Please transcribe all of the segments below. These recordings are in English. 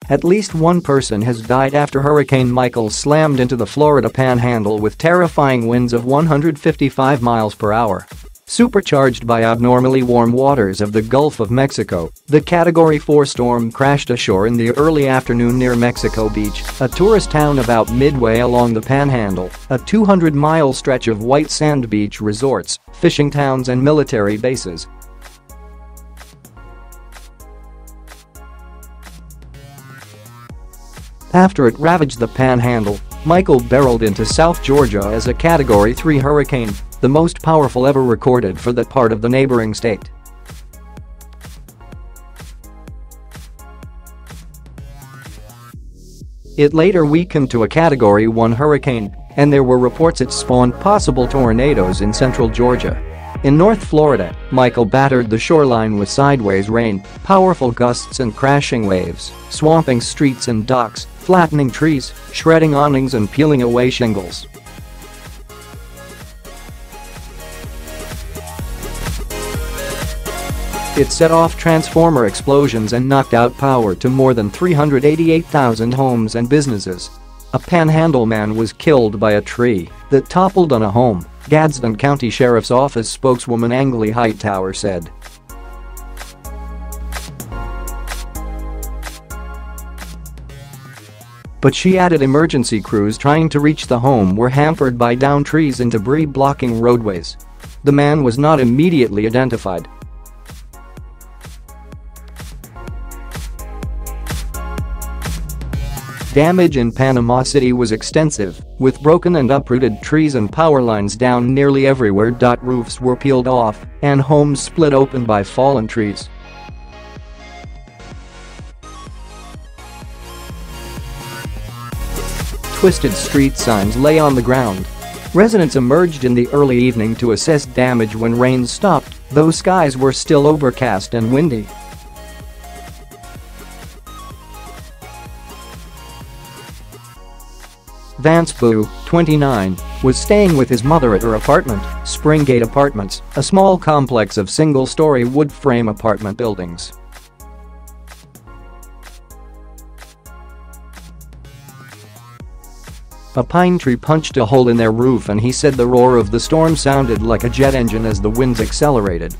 At least one person has died after Hurricane Michael slammed into the Florida Panhandle with terrifying winds of 155 miles per hour. Supercharged by abnormally warm waters of the Gulf of Mexico, the Category 4 storm crashed ashore in the early afternoon near Mexico Beach, a tourist town about midway along the Panhandle, a 200-mile stretch of white sand beach resorts, fishing towns and military bases. After it ravaged the Panhandle, Michael barreled into South Georgia as a Category 3 hurricane, the most powerful ever recorded for that part of the neighboring state. It later weakened to a Category 1 hurricane, and there were reports it spawned possible tornadoes in central Georgia. In North Florida, Michael battered the shoreline with sideways rain, powerful gusts and crashing waves, swamping streets and docks, flattening trees, shredding awnings and peeling away shingles. It set off transformer explosions and knocked out power to more than 388,000 homes and businesses. A Panhandle man was killed by a tree that toppled on a home, Gadsden County Sheriff's Office spokeswoman Anglie Hightower said. But she added emergency crews trying to reach the home were hampered by downed trees and debris blocking roadways. The man was not immediately identified. Damage in Panama City was extensive, with broken and uprooted trees and power lines down nearly everywhere. Roofs were peeled off and homes split open by fallen trees. Twisted street signs lay on the ground. Residents emerged in the early evening to assess damage when rain stopped, though skies were still overcast and windy. Vance Beu, 29, was staying with his mother at her apartment, Springgate Apartments, a small complex of single-story wood-frame apartment buildings. A pine tree punched a hole in their roof and he said the roar of the storm sounded like a jet engine as the winds accelerated.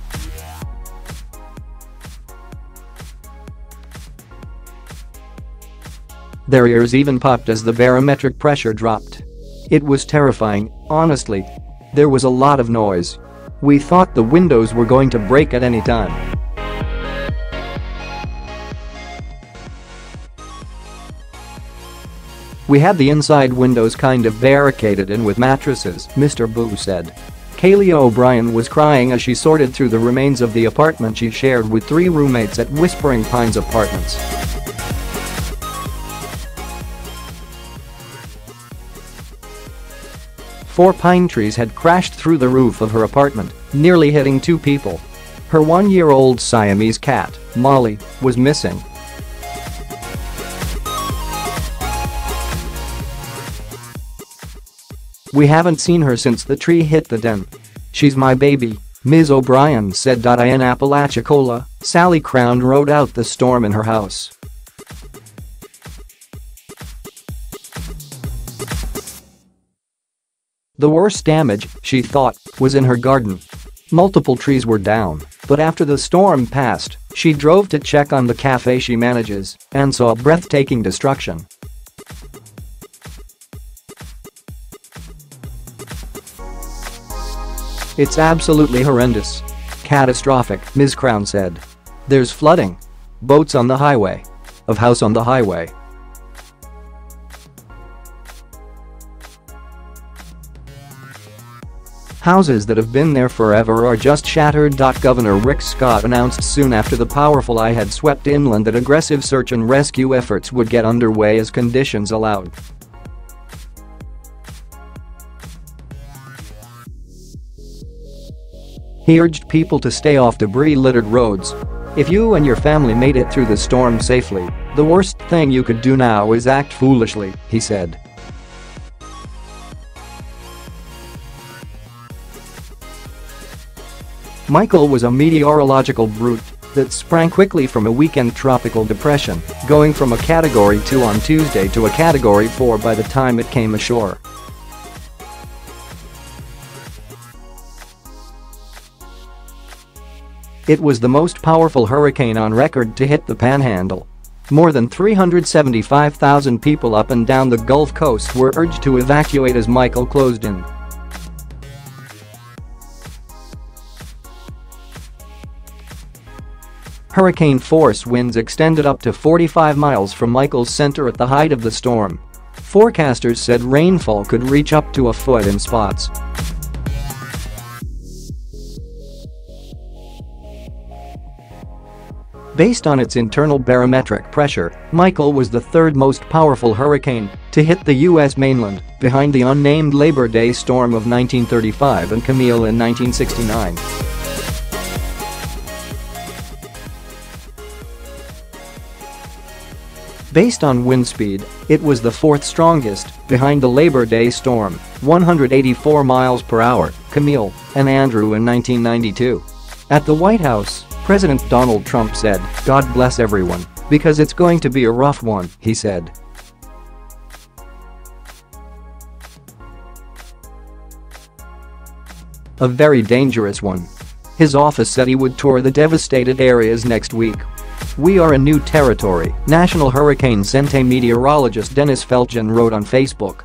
Their ears even popped as the barometric pressure dropped. It was terrifying, honestly. There was a lot of noise. We thought the windows were going to break at any time. We had the inside windows kind of barricaded in with mattresses, Mr Beu said. Kaylee O'Brien was crying as she sorted through the remains of the apartment she shared with 3 roommates at Whispering Pines Apartments. Four pine trees had crashed through the roof of her apartment, nearly hitting 2 people. Her 1-year-old Siamese cat, Molly, was missing. We haven't seen her since the tree hit the den. She's my baby, Ms O'Brien said. In Apalachicola, Sally Crown rode out the storm in her house. The worst damage, she thought, was in her garden. Multiple trees were down, but after the storm passed, she drove to check on the cafe she manages and saw breathtaking destruction. It's absolutely horrendous. Catastrophic, Ms Crown said. There's flooding. Boats on the highway. Of house on the highway. Houses that have been there forever are just shattered. Governor Rick Scott announced soon after the powerful eye had swept inland that aggressive search and rescue efforts would get underway as conditions allowed. He urged people to stay off debris-littered roads. If you and your family made it through the storm safely, the worst thing you could do now is act foolishly, he said. Michael was a meteorological brute that sprang quickly from a weekend tropical depression, going from a Category 2 on Tuesday to a Category 4 by the time it came ashore. It was the most powerful hurricane on record to hit the Panhandle. More than 375,000 people up and down the Gulf Coast were urged to evacuate as Michael closed in. Hurricane force winds extended up to 45 miles from Michael's center at the height of the storm. Forecasters said rainfall could reach up to a foot in spots. Based on its internal barometric pressure, Michael was the third most powerful hurricane to hit the U.S. mainland, behind the unnamed Labor Day storm of 1935 and Camille in 1969. Based on wind speed, it was the fourth strongest, behind the Labor Day storm, 184 miles per hour, Camille, and Andrew in 1992. At the White House, President Donald Trump said, "God bless everyone, because it's going to be a rough one," he said. A very dangerous one. His office said he would tour the devastated areas next week. "We are in new territory," National Hurricane Center meteorologist Dennis Felgen wrote on Facebook.